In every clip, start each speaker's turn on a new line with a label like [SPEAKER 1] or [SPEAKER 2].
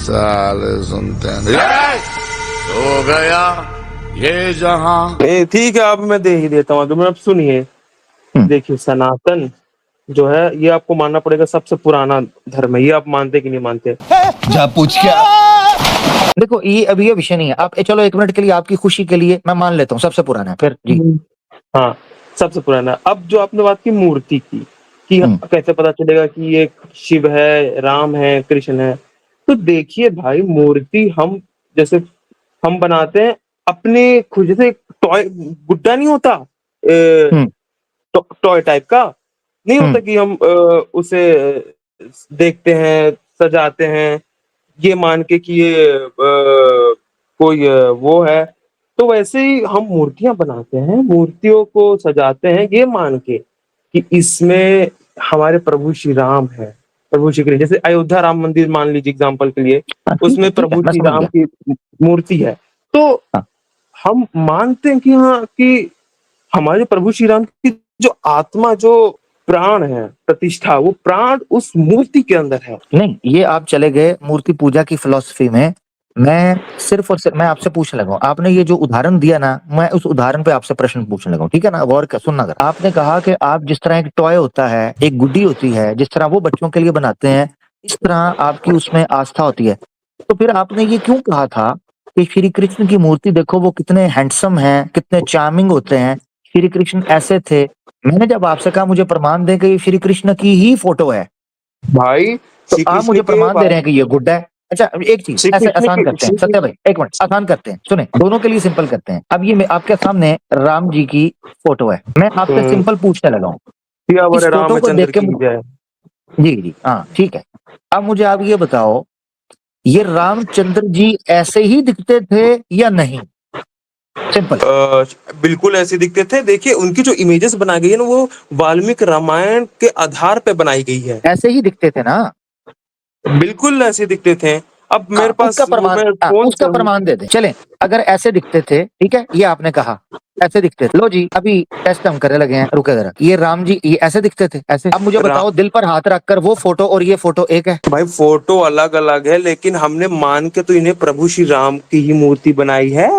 [SPEAKER 1] साले सुनते हैं हो गया ये जहां।
[SPEAKER 2] ठीक है, अब मैं दे ही देता हूँ। तो मैं अब सुनिए, देखिए सनातन जो है ये आपको मानना पड़ेगा सबसे पुराना धर्म है। ये आप मानते कि नहीं मानते?
[SPEAKER 3] जा पूछ क्या। देखो ये अभी ये विषय नहीं है। आप चलो 1 मिनट के लिए आपकी खुशी के लिए मैं मान लेता हूँ सबसे पुराना है, फिर जी।
[SPEAKER 2] हाँ, सबसे पुराना। अब जो आपने बात की मूर्ति की कि कैसे पता चलेगा कि ये शिव है, राम है, कृष्ण है? तो देखिए भाई, मूर्ति हम जैसे हम बनाते हैं अपने खुद, जैसे टॉय गुड्डा नहीं होता, टॉय टाइप का नहीं होता कि हम उसे देखते हैं, सजाते हैं, ये मान के कि ये कोई वो है। तो वैसे ही हम मूर्तियां बनाते हैं, मूर्तियों को सजाते हैं ये मान के कि इसमें हमारे प्रभु श्री राम है, प्रभु श्री कृष्ण। जैसे अयोध्या राम मंदिर मान लीजिए एग्जाम्पल के लिए, उसमें प्रभु
[SPEAKER 3] मैं
[SPEAKER 2] श्री
[SPEAKER 3] समझ
[SPEAKER 2] राम
[SPEAKER 3] गया।
[SPEAKER 2] की मूर्ति है। तो हम मानते हैं कि हाँ, कि हमारे प्रभु श्री राम की जो आत्मा, जो प्राण है, प्रतिष्ठा, वो प्राण उस मूर्ति के अंदर है।
[SPEAKER 3] नहीं, ये आप चले गए मूर्ति पूजा की फिलॉसफी में। मैं सिर्फ और सिर्फ मैं आपसे पूछने लगा हूं, आपने ये जो उदाहरण दिया ना, मैं उस उदाहरण पे आपसे प्रश्न पूछने लगा हूं, ठीक है ना? गौर कर सुनना। अगर आपने कहा कि आप जिस तरह एक टॉय होता है, एक गुड्डी होती है, जिस तरह वो बच्चों के लिए बनाते हैं, इस तरह आपकी उसमें आस्था होती है। तो फिर आपने ये क्यों कहा था कि श्री कृष्ण की मूर्ति देखो वो कितने हैंडसम हैं, कितने चार्मिंग होते हैं, श्री कृष्ण ऐसे थे? मैंने जब आपसे कहा मुझे प्रमाण दें कि ये श्री कृष्ण की ही फोटो है,
[SPEAKER 2] भाई
[SPEAKER 3] तो
[SPEAKER 2] श्री
[SPEAKER 3] आप
[SPEAKER 2] कृष्ण
[SPEAKER 3] मुझे
[SPEAKER 2] के
[SPEAKER 3] प्रमाण दे रहे हैं कि ये गुड्डा है। अच्छा एक चीज
[SPEAKER 2] श्री
[SPEAKER 3] ऐसे
[SPEAKER 2] कृष्ण
[SPEAKER 3] आसान
[SPEAKER 2] के
[SPEAKER 3] करते हैं
[SPEAKER 2] श्री
[SPEAKER 3] सत्य
[SPEAKER 2] कृष्ण
[SPEAKER 3] भाई, 1 मिनट आसान करते हैं, सुने, दोनों के लिए सिंपल करते हैं। अब ये आपके सामने राम जी की फोटो है, मैं आपसे सिंपल पूछने लगा हूँ, इस
[SPEAKER 2] सियावर
[SPEAKER 3] फोटो को देख
[SPEAKER 2] रामचंद्र
[SPEAKER 3] के
[SPEAKER 2] की जय।
[SPEAKER 3] जी जी हाँ ठीक है। अब मुझे आप ये बताओ, ये रामचंद्र जी ऐसे ही दिखते थे या नहीं? सिंपल।
[SPEAKER 2] बिल्कुल ऐसे दिखते थे। देखिए उनकी जो इमेजेस बनाई गई है ना, वो वाल्मीकि रामायण के आधार पे बनाई गई है।
[SPEAKER 3] ऐसे ही दिखते थे ना?
[SPEAKER 2] बिल्कुल ऐसे दिखते थे। अब मेरे
[SPEAKER 3] हाँ
[SPEAKER 2] पास वो, मैं फोन
[SPEAKER 3] उसका
[SPEAKER 2] पे हूँ।
[SPEAKER 3] प्रमाण दे दें। चलें, अगर ऐसे दिखते थे, ठीक है, ये आपने कहा ऐसे दिखते थे। लो जी, अभी टेस्ट हम करने लगे हैं, रुके जरा। ये राम जी ये ऐसे दिखते थे, ऐसे? अब मुझे बताओ, दिल पर हाथ रखकर वो फोटो और ये फोटो एक है?
[SPEAKER 2] भाई फोटो अलग अलग है, लेकिन हमने मान के तो इन्हें प्रभु श्री राम की ही मूर्ति बनाई है।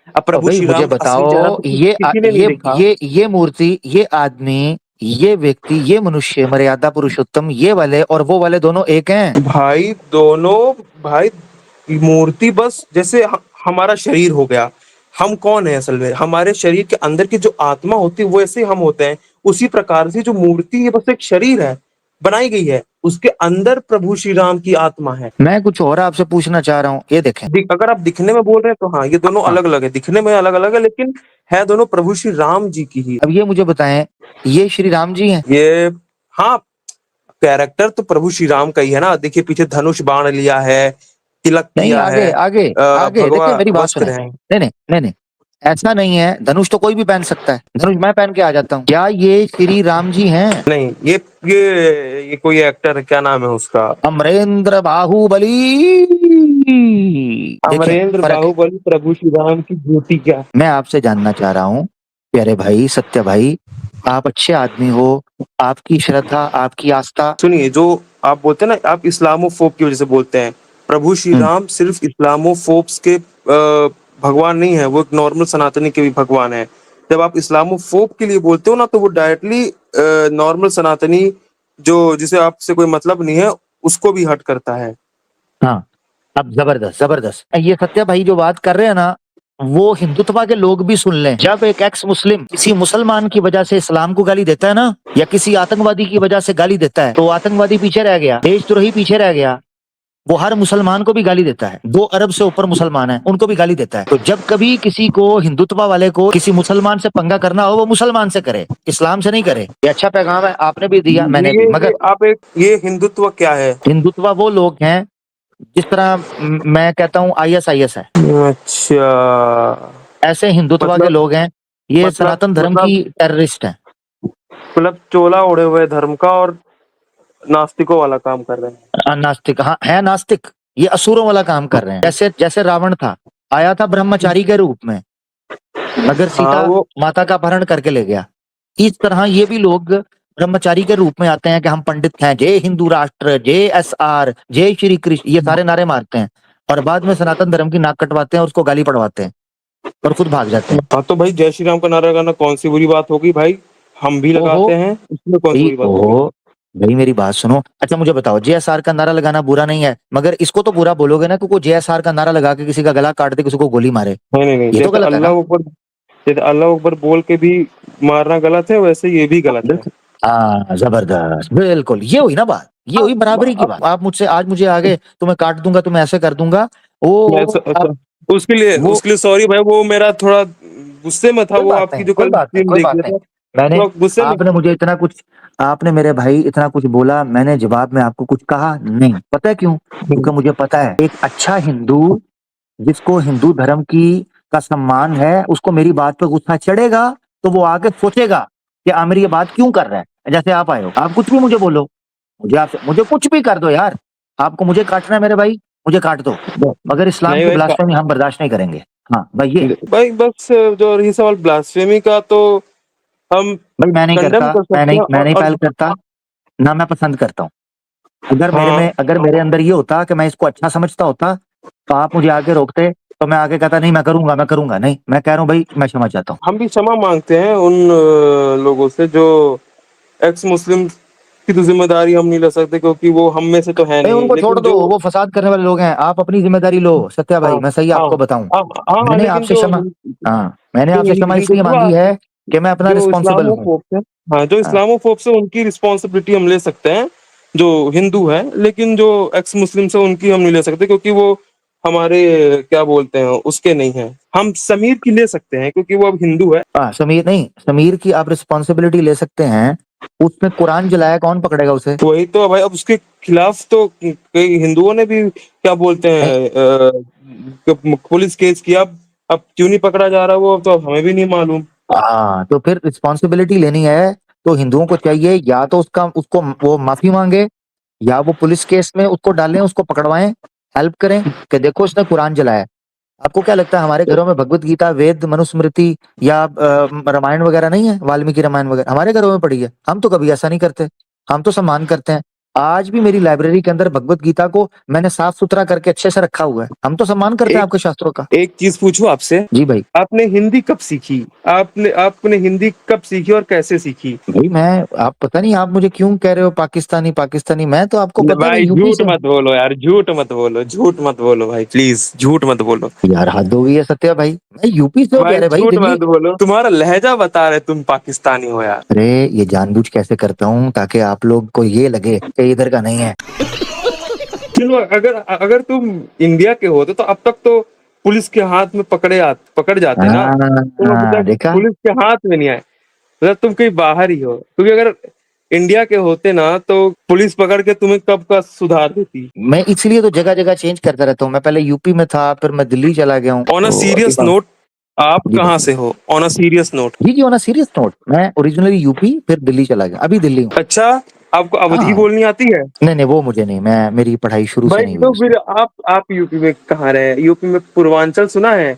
[SPEAKER 2] अब
[SPEAKER 3] तो
[SPEAKER 2] प्रभु
[SPEAKER 3] भाई
[SPEAKER 2] श्री
[SPEAKER 3] मुझे
[SPEAKER 2] राम का असली चेहरा
[SPEAKER 3] बताओ,
[SPEAKER 2] तो किसी ने नहीं देखा।
[SPEAKER 3] ये मूर्ति, ये आदमी, ये व्यक्ति, ये मनुष्य, मर्यादा पुरुषोत्तम, ये वाले और वो वाले दोनों एक हैं?
[SPEAKER 2] भाई दोनों, भाई मूर्ति बस जैसे हमारा शरीर हो गया। हम कौन है असल में? हमारे शरीर के अंदर की जो आत्मा होती है वो ऐसे हम होते हैं। उसी प्रकार से जो मूर्ति है बस एक शरीर है, बनाई गई है, उसके अंदर प्रभु श्री राम की आत्मा है।
[SPEAKER 3] मैं कुछ और आपसे पूछना चाह रहा हूँ, ये देखें।
[SPEAKER 2] अगर आप दिखने में बोल रहे हैं तो हाँ, ये दोनों
[SPEAKER 3] हाँ,
[SPEAKER 2] अलग अलग है, दिखने में अलग अलग है, लेकिन है दोनों प्रभु श्री राम जी की ही।
[SPEAKER 3] अब ये मुझे बताएं, ये श्री राम जी हैं?
[SPEAKER 2] ये, हाँ, कैरेक्टर तो प्रभु श्री राम का ही है ना। देखिए पीछे धनुष बाण लिया है, तिलक
[SPEAKER 3] नहीं,
[SPEAKER 2] किया है,
[SPEAKER 3] आगे आगे आगे देखिए,
[SPEAKER 2] भगवा
[SPEAKER 3] मेरी बात सुने।
[SPEAKER 2] वस्त्र है।
[SPEAKER 3] नहीं नहीं नहीं नहीं, ऐसा नहीं है। धनुष तो कोई भी पहन सकता है, धनुष मैं पहन के आ जाता हूँ। क्या ये श्री राम जी हैं?
[SPEAKER 2] नहीं, ये कोई एक्टर है, क्या नाम है उसका?
[SPEAKER 3] अमरेंद्र बाहुबली। देखें
[SPEAKER 2] अमरेंद्र
[SPEAKER 3] फर्क है।
[SPEAKER 2] बाहुबली प्रभु श्री राम की ज्योति क्या।
[SPEAKER 3] मैं आपसे जानना चाह रहा हूँ प्यारे भाई, सत्य भाई, आप अच्छे आदमी हो, आपकी श्रद्धा, आपकी आस्था।
[SPEAKER 2] सुनिए, जो आप बोलते हैं ना, आप इस्लामोफोब की वजह से बोलते हैं। प्रभु श्री राम सिर्फ इस्लामोफोब्स के भगवान नहीं है, वो एक नॉर्मल सनातनी के भी भगवान है। जब आप इस्लामोफोब के लिए बोलते हो ना, तो वो डायरेक्टली नॉर्मल सनातनी, जो जिसे आपसे कोई मतलब नहीं है, उसको भी हट करता है।
[SPEAKER 3] हाँ, अब जबरदस्त जबरदस्त, ये सत्य भाई जो बात कर रहे हैं ना, वो हिंदुत्व के लोग भी सुन लें। जब एक एक्स मुस्लिम किसी मुसलमान की वजह से इस्लाम को गाली देता है ना, या किसी आतंकवादी की वजह से गाली देता है, तो आतंकवादी पीछे रह गया, देशद्रोही पीछे रह गया, वो हर मुसलमान को भी गाली देता है। 2 अरब से ऊपर मुसलमान है, उनको भी गाली देता है। तो जब कभी किसी को, हिंदुत्व वाले को, किसी मुसलमान से पंगा करना हो, वो मुसलमान से करे, इस्लाम से नहीं करे। ये अच्छा पैगाम है, आपने भी दिया, मैंने भी।
[SPEAKER 2] ये
[SPEAKER 3] मगर
[SPEAKER 2] आप एक, ये हिंदुत्व क्या है?
[SPEAKER 3] हिंदुत्व वो लोग हैं जिस तरह मैं कहता हूँ ISIS है,
[SPEAKER 2] अच्छा,
[SPEAKER 3] ऐसे हिंदुत्व के
[SPEAKER 2] मतलब
[SPEAKER 3] लोग हैं। ये
[SPEAKER 2] मतलब
[SPEAKER 3] सनातन धर्म
[SPEAKER 2] मतलब
[SPEAKER 3] की टेररिस्ट हैं।
[SPEAKER 2] मतलब चोला ओढ़े हुए धर्म का और नास्तिकों वाला काम कर रहे हैं।
[SPEAKER 3] नास्तिक, हाँ है नास्तिक, ये असुरों वाला काम कर रहे हैं। जैसे जैसे रावण था, आया था ब्रह्मचारी के रूप में, मगर
[SPEAKER 2] हाँ
[SPEAKER 3] सीता
[SPEAKER 2] वो,
[SPEAKER 3] माता का अपहरण करके ले गया। इस तरह ये भी लोग ब्रह्मचारी के रूप में आते हैं कि हम पंडित हैं, जय हिंदू राष्ट्र, जय एसआर, जय श्री कृष्ण, ये सारे नारे मारते हैं और बाद में सनातन धर्म की नाक कटवाते हैं और उसको गाली पड़वाते हैं और खुद भाग जाते हैं।
[SPEAKER 2] हाँ तो भाई जय श्री राम का नारा लगाना कौन सी बुरी बात होगी भाई, हम भी
[SPEAKER 3] ओहो
[SPEAKER 2] लगाते हैं, इसमें कौन सी
[SPEAKER 3] भाई,
[SPEAKER 2] बुरी बात होगी।
[SPEAKER 3] ओहो भाई, मेरी बात सुनो। अच्छा मुझे बताओ, जेएसआर का नारा लगाना बुरा नहीं है, मगर इसको तो बुरा बोलोगे ना, क्योंकि जेएसआर का नारा लगा के किसी का गला काट दे, किसी को गोली मारे,
[SPEAKER 2] नहीं नहीं नहीं,
[SPEAKER 3] ये तो गलत है ना।
[SPEAKER 2] जैसे अल्लाह अकबर बोल के भी मारना गलत है, वैसे ये भी गलत है।
[SPEAKER 3] बिल्कुल। हाँ जबरदस्त, बिल्कुल, ये हुई ना बात, ये हुई बराबरी की
[SPEAKER 2] अब
[SPEAKER 3] बात। आप मुझसे आज मुझे आगे तुम्हें काट दूंगा, तुम्हें ऐसे कर दूंगा, अब वो
[SPEAKER 2] उसके लिए सॉरी भाई, वो मेरा थोड़ा गुस्से में था,
[SPEAKER 3] कोई
[SPEAKER 2] वो
[SPEAKER 3] बात
[SPEAKER 2] आपकी
[SPEAKER 3] नहीं,
[SPEAKER 2] जो
[SPEAKER 3] कोई
[SPEAKER 2] कल
[SPEAKER 3] बात नहीं,
[SPEAKER 2] स्ट्रीम
[SPEAKER 3] कोई
[SPEAKER 2] देख
[SPEAKER 3] बात
[SPEAKER 2] लिया
[SPEAKER 3] नहीं।
[SPEAKER 2] था,
[SPEAKER 3] मैंने
[SPEAKER 2] थोड़ा गुस्से में।
[SPEAKER 3] आपने मुझे इतना कुछ आपने मेरे भाई इतना कुछ बोला, मैंने जवाब में आपको कुछ कहा नहीं। पता है क्यों? क्योंकि मुझे पता है एक अच्छा हिंदू, जिसको हिंदू धर्म की का सम्मान है, उसको मेरी बात पे गुस्सा चढ़ेगा तो वो आगे सोचेगा कि आमिर ये बात क्यों कर रहा है। जैसे आप आए हो, आप कुछ भी मुझे बोलो, मुझे कुछ भी कर दो यार, आपको मुझे काटना है मेरे भाई, मुझे काट दो, मगर इस्लाम
[SPEAKER 2] नहीं
[SPEAKER 3] की
[SPEAKER 2] भाई
[SPEAKER 3] ब्लास्फेमी हम बर्दाश्त नहीं करेंगे। हाँ भाई, ये
[SPEAKER 2] भाई बस जो रही सवाल ब्लास्फेमी का, तो हम
[SPEAKER 3] भाई मैं नहीं
[SPEAKER 2] कंडेम
[SPEAKER 3] करता,
[SPEAKER 2] कर सकते हैं
[SPEAKER 3] मैं नहीं
[SPEAKER 2] और
[SPEAKER 3] पहल करता, ना मैं पसंद करता हूँ।
[SPEAKER 2] हाँ
[SPEAKER 3] अगर मेरे अंदर ये होता कि मैं इसको अच्छा समझता होता, तो आप मुझे आके रोकते, तो मैं आगे कहता नहीं मैं करूंगा, मैं करूंगा नहीं। मैं कह रहा हूँ भाई, मैं क्षमा चाहता हूँ।
[SPEAKER 2] हम भी क्षमा मांगते हैं उन लोगों से जो एक्स मुस्लिम की तो जिम्मेदारी हम नहीं ले सकते, क्योंकि वो हम में से तो है
[SPEAKER 3] नहीं
[SPEAKER 2] नहीं,
[SPEAKER 3] उनको छोड़
[SPEAKER 2] लेकिन
[SPEAKER 3] दो,
[SPEAKER 2] जो
[SPEAKER 3] वो फसाद करने वाले लोग हैं, आप अपनी जिम्मेदारी लो सत्या
[SPEAKER 2] हाँ
[SPEAKER 3] भाई, मैं सही
[SPEAKER 2] हाँ
[SPEAKER 3] आपको बताऊं।
[SPEAKER 2] हाँ हाँ,
[SPEAKER 3] मैंने
[SPEAKER 2] लेकिन
[SPEAKER 3] आपसे
[SPEAKER 2] जो
[SPEAKER 3] क्षमा हाँ, मैंने आपसे क्षमा इसलिए
[SPEAKER 2] हिंदुत्व,
[SPEAKER 3] मांगी है कि मैं अपना
[SPEAKER 2] जो
[SPEAKER 3] रिस्पॉन्सिबल हूँ।
[SPEAKER 2] इस्लामोफोब्स है, हाँ जो
[SPEAKER 3] हाँ,
[SPEAKER 2] इस्लामोफोब्स है उनकी रिस्पॉन्सिबिलिटी हम ले सकते हैं, जो हिंदू है, लेकिन जो एक्स मुस्लिम है उनकी हम नहीं ले सकते, क्योंकि वो हमारे क्या बोलते हैं उसके नहीं है। हम समीर की ले सकते हैं क्योंकि वो अब हिंदू है।
[SPEAKER 3] समीर नहीं, समीर की आप रिस्पॉन्सिबिलिटी ले सकते हैं, उसने कुरान जलाया, कौन पकड़ेगा उसे?
[SPEAKER 2] वही तो भाई, अब उसके खिलाफ तो कई हिंदुओं ने भी क्या बोलते
[SPEAKER 3] नहीं,
[SPEAKER 2] हैं पुलिस केस किया। अब क्यों नहीं पकड़ा जा रहा वो, अब तो हमें भी नहीं मालूम।
[SPEAKER 3] हाँ तो फिर रिस्पॉन्सिबिलिटी लेनी है तो हिंदुओं को चाहिए, या तो उसको वो माफी मांगे, या वो पुलिस केस में उसको डालें, उसको पकड़वाएं, हेल्प करें कि देखो इसने कुरान जलाया। आपको क्या लगता है हमारे घरों में भगवत गीता, वेद, मनुस्मृति या रामायण वगैरह नहीं है? वाल्मीकि रामायण वगैरह हमारे घरों में पड़ी है, हम तो कभी ऐसा नहीं करते, हम तो सम्मान करते हैं। आज भी मेरी लाइब्रेरी के अंदर भगवत गीता को मैंने साफ सुथरा करके अच्छे से रखा हुआ है, हम तो सम्मान करते हैं
[SPEAKER 2] एक
[SPEAKER 3] आपके शास्त्रों का।
[SPEAKER 2] एक चीज पूछूं आपसे,
[SPEAKER 3] जी भाई।
[SPEAKER 2] आपने हिंदी कब सीखी? आपने हिंदी कब सीखी और कैसे सीखी?
[SPEAKER 3] भाई मैं, आप पता नहीं आप मुझे क्यों कह रहे हो पाकिस्तानी पाकिस्तानी, मैं तो आपको पता है मैं
[SPEAKER 2] भाई
[SPEAKER 3] यूपी
[SPEAKER 2] झूठ
[SPEAKER 3] से हूँ।
[SPEAKER 2] मत बोलो यार, झूठ मत बोलो, झूठ मत बोलो भाई, प्लीज झूठ मत बोलो।
[SPEAKER 3] यार हद हो गई है सत्या भाई, मैं यूपी से हूँ
[SPEAKER 2] भाई
[SPEAKER 3] प्यारे भाई,
[SPEAKER 2] झूठ
[SPEAKER 3] दिल्ली।
[SPEAKER 2] मत बोलो, तुम्हारा लहजा बता रहे तुम पाकिस्तानी हो यार।
[SPEAKER 3] अरे ये जानबूझ कैसे करता हूँ ताकि आप लोग को ये लगे कि इधर का नहीं है।
[SPEAKER 2] चलो, अगर अगर तुम इंडिया के होते तो अब तक तो पुलिस के हाथ में पकड़ जाते ना, तुम अभी तक
[SPEAKER 3] देखा।
[SPEAKER 2] पुलिस के हाथ में नहीं आए, मतलब तुम कहीं बाहर ही हो, क्योंकि अगर इंडिया के होते ना तो पुलिस पकड़ के तुम्हें कब का सुधार देती।
[SPEAKER 3] मैं इसलिए तो जगह जगह चेंज करता रहता हूँ, मैं पहले यूपी में था, फिर मैं दिल्ली चला गया हूँ,
[SPEAKER 2] ऑन अ
[SPEAKER 3] तो अभी
[SPEAKER 2] सीरियस नोट, आप
[SPEAKER 3] जी
[SPEAKER 2] कहाँ
[SPEAKER 3] बताइए।
[SPEAKER 2] से हो? On a serious note.
[SPEAKER 3] जी जी, ऑन अ सीरियस नोट, मैं ओरिजिनली यूपी, फिर दिल्ली चला गया, अभी दिल्ली हूँ।
[SPEAKER 2] अच्छा, आपको अवधी
[SPEAKER 3] हाँ,
[SPEAKER 2] बोलनी आती है?
[SPEAKER 3] नहीं नहीं वो मुझे नहीं, मैं मेरी पढ़ाई शुरू से
[SPEAKER 2] भाई
[SPEAKER 3] नहीं हुई
[SPEAKER 2] तो
[SPEAKER 3] उसमें।
[SPEAKER 2] फिर आप यूपी में कहाँ रहे? यूपी में पूर्वांचल सुना है?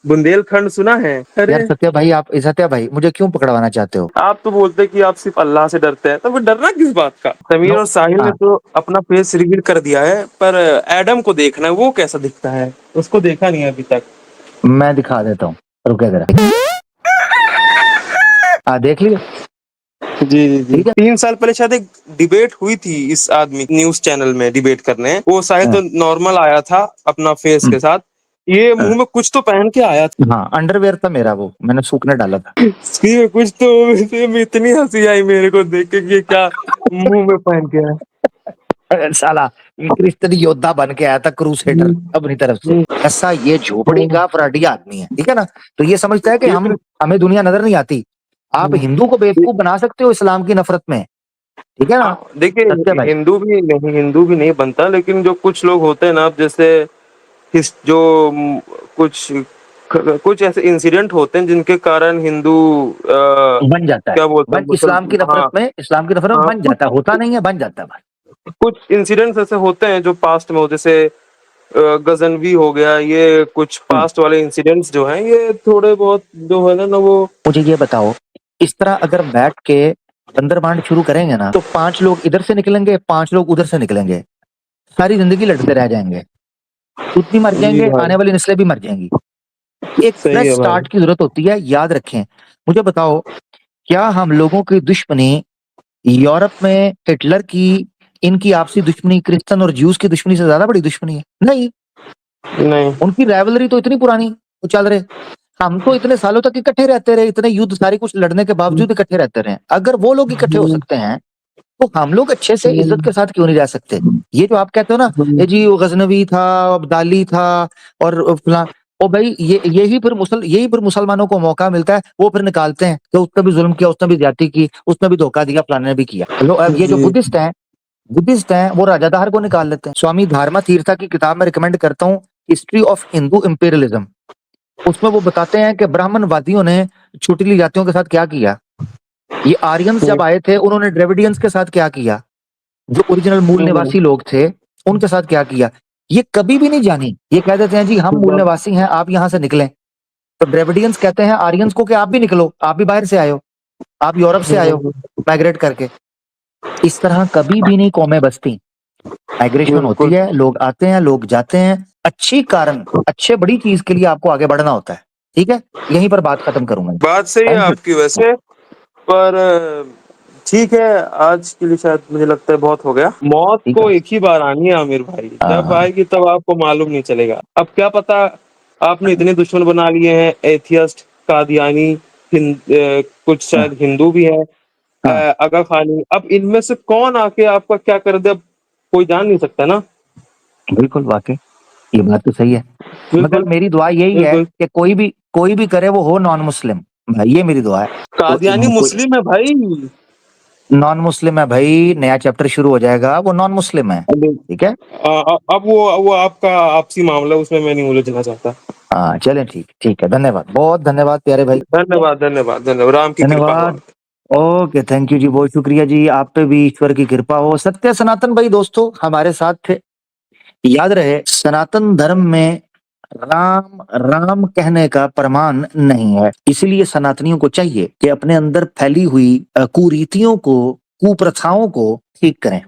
[SPEAKER 2] बुंदेलखंड सुना है?
[SPEAKER 3] यार
[SPEAKER 2] अरे
[SPEAKER 3] सत्या भाई मुझे क्यों पकड़वाना चाहते हो?
[SPEAKER 2] आप तो बोलते कि आप सिर्फ अल्लाह से डरते हैं, तो फिर डरना किस बात का? समीर
[SPEAKER 3] नो।
[SPEAKER 2] और साहिल ने
[SPEAKER 3] हाँ,
[SPEAKER 2] तो अपना फेस रिवील कर दिया है, पर एडम को देखना है, वो कैसा दिखता है, उसको देखा नहीं है अभी तक।
[SPEAKER 3] मैं दिखा देता हूँ, रुको जरा। देख लिया।
[SPEAKER 2] जी जी जी,
[SPEAKER 3] ठीक है।
[SPEAKER 2] 3 साल पहले शायद एक डिबेट हुई थी इस आदमी न्यूज चैनल में, डिबेट करने वो साहिल
[SPEAKER 3] हाँ,
[SPEAKER 2] तो नॉर्मल आया था अपना फेस
[SPEAKER 3] हम्म,
[SPEAKER 2] के साथ, ये
[SPEAKER 3] हाँ,
[SPEAKER 2] मुंह में कुछ तो पहन के आया था।
[SPEAKER 3] हाँ अंडरवेयर था मेरा, वो मैंने सूखने डाला था।
[SPEAKER 2] इसकी में कुछ तो, इतनी हंसी आई मेरे को देख के कि ये क्या मुंह में पहन के आया।
[SPEAKER 3] साला क्रिश्चियन योद्धा बन के आया था, क्रूसेडर अपनी तरफ से। ऐसा ये झोपड़ी का फराटिया आदमी है, ठीक है ना, तो ये समझता है कि
[SPEAKER 2] ये फिर
[SPEAKER 3] हमें दुनिया नजर नहीं आती। आप हिंदू को बेवकूफ बना सकते हो इस्लाम की नफरत में, ठीक है ना सत्य
[SPEAKER 2] देखिए,
[SPEAKER 3] भाई।
[SPEAKER 2] हिंदू भी नहीं बनता, लेकिन जो कुछ लोग होते हैं ना, अब जैसे जो कुछ कुछ ऐसे इंसिडेंट होते हैं जिनके कारण हिंदू
[SPEAKER 3] बन जाता है,
[SPEAKER 2] क्या बोलते हैं,
[SPEAKER 3] इस्लाम की नफरत
[SPEAKER 2] हाँ
[SPEAKER 3] में, इस्लाम की नफरत में
[SPEAKER 2] हाँ,
[SPEAKER 3] बन जाता है, होता नहीं है, बन जाता है भाई।
[SPEAKER 2] कुछ इंसिडेंट्स ऐसे होते हैं जो पास्ट में हो, जैसे गजनवी हो गया, ये कुछ
[SPEAKER 3] हम्म,
[SPEAKER 2] पास्ट वाले इंसिडेंट्स जो हैं, ये थोड़े बहुत जो है ना वो।
[SPEAKER 3] मुझे ये बताओ, इस तरह अगर बैठ के बंदर बांट शुरू करेंगे ना तो 5 लोग इधर से निकलेंगे, 5 लोग उधर से निकलेंगे, सारी जिंदगी लड़ते रह जाएंगे, खुद भी मर
[SPEAKER 2] जी
[SPEAKER 3] जाएंगे,
[SPEAKER 2] भाई,
[SPEAKER 3] आने वाली नस्लें भी मर जाएंगी। एक
[SPEAKER 2] सही
[SPEAKER 3] फ्रेश
[SPEAKER 2] है भाई।
[SPEAKER 3] स्टार्ट की जरूरत होती है, याद रखें। मुझे बताओ, क्या हम लोगों की दुश्मनी यूरोप में हिटलर की, इनकी आपसी दुश्मनी क्रिश्चियन और ज्यूज की दुश्मनी से ज्यादा बड़ी दुश्मनी है? नहीं।
[SPEAKER 2] नहीं।
[SPEAKER 3] उनकी राइवलरी तो इतनी पुरानी वो चल रहे, हम तो इतने सालों तक इकट्ठे रहते रहे, इतने युद्ध सारे कुछ लड़ने के बावजूद इकट्ठे रहते रहे। अगर वो लोग इकट्ठे हो सकते हैं तो हम लोग अच्छे से इज्जत के साथ क्यों नहीं रह सकते? ये जो आप कहते हो ना, ये जी वो गजनवी था, अब्दाली था और फला, ओ भाई यही फिर मुसलमानों को मौका मिलता है, वो फिर निकालते हैं कि उसने भी जुल्म किया, उसने भी ज्यादती की, उसने भी धोखा दिया, फलाने ने भी किया। लो अब ये जो
[SPEAKER 2] जी।
[SPEAKER 3] बुद्धिस्ट हैं वो राजाधार को निकाल लेते हैं। स्वामी धर्मा तीर्था की किताब में रिकमेंड करता हूँ, हिस्ट्री ऑफ हिंदू इंपीरियलिज्म। उसमें वो बताते हैं कि ब्राह्मणवादियों ने छोटी जातियों के साथ क्या किया, ये आर्यंस जब आए थे उन्होंने द्रविडियंस के साथ क्या किया, जो ओरिजिनल मूल निवासी लोग थे उनके साथ क्या किया, ये कभी भी नहीं जानी। ये कह देते हैं जी हम मूल निवासी हैं, आप यहां से निकलें। तो द्रविडियंस कहते हैं आर्यंस को कि आप भी निकलो, आप भी बाहर से आए हो, आप यूरोप से आए हो माइग्रेट करके। इस तरह कभी भी नहीं कौमें बसती, माइग्रेशन होती
[SPEAKER 2] बिल्कुल।
[SPEAKER 3] है, लोग आते हैं, लोग जाते हैं, अच्छी कारण, अच्छे बड़ी चीज के लिए आपको आगे बढ़ना होता है। ठीक है, यहीं पर बात खत्म करूंगा।
[SPEAKER 2] बात सही है
[SPEAKER 3] थैंक यू।
[SPEAKER 2] आपकी वैसे, पर ठीक है, आज के लिए शायद मुझे लगता है बहुत हो गया। मौत
[SPEAKER 3] ठीक
[SPEAKER 2] को
[SPEAKER 3] है।
[SPEAKER 2] एक ही बार आनी है आमिर भाई, जब
[SPEAKER 3] हाँ,
[SPEAKER 2] आएगी तब आपको मालूम नहीं चलेगा। अब क्या पता, आपने इतने दुश्मन बना लिए हैं, एथियस्ट, कादियानी, कुछ शायद हिंदू भी है,
[SPEAKER 3] हाँ,
[SPEAKER 2] आगा खानी। अब इनमें से कौन आके आपका क्या कर दे, अब कोई जान नहीं सकता ना।
[SPEAKER 3] बिल्कुल वाकई ये बात तो सही है, मगर
[SPEAKER 2] बिल्कुल।
[SPEAKER 3] मेरी दुआ यही है
[SPEAKER 2] बिल्कुल।
[SPEAKER 3] कि कोई भी करे वो हो नॉन मुस्लिम, भाई ये मेरी दुआ है। तो
[SPEAKER 2] कादियानी
[SPEAKER 3] कोई
[SPEAKER 2] मुस्लिम है भाई।
[SPEAKER 3] नॉन मुस्लिम है भाई, नया चैप्टर शुरू हो जाएगा, वो नॉन मुस्लिम है। ठीक है।
[SPEAKER 2] अब वो आपका आपसी मामला है, उसमें मैं नहीं उलझना चाहता।
[SPEAKER 3] हाँ चलें, ठीक ठीक है, धन्यवाद, बहुत धन्यवाद प्यारे भाई।
[SPEAKER 2] धन्यवाद, धन्यवाद, धन्यवाद। राम की कृपा हो
[SPEAKER 3] धन्यवाद।
[SPEAKER 2] आप।
[SPEAKER 3] ओके, थैंक यू जी, बहुत शुक्रिया जी, आप पे भी ईश्वर की कृपा हो। सत्य सनातन भाई दोस्तों हमारे साथ थे। याद रहे, सनातन धर्म में राम राम कहने का प्रमाण नहीं है, इसलिए सनातनियों को चाहिए कि अपने अंदर फैली हुई कुरीतियों को, कुप्रथाओं को ठीक करें।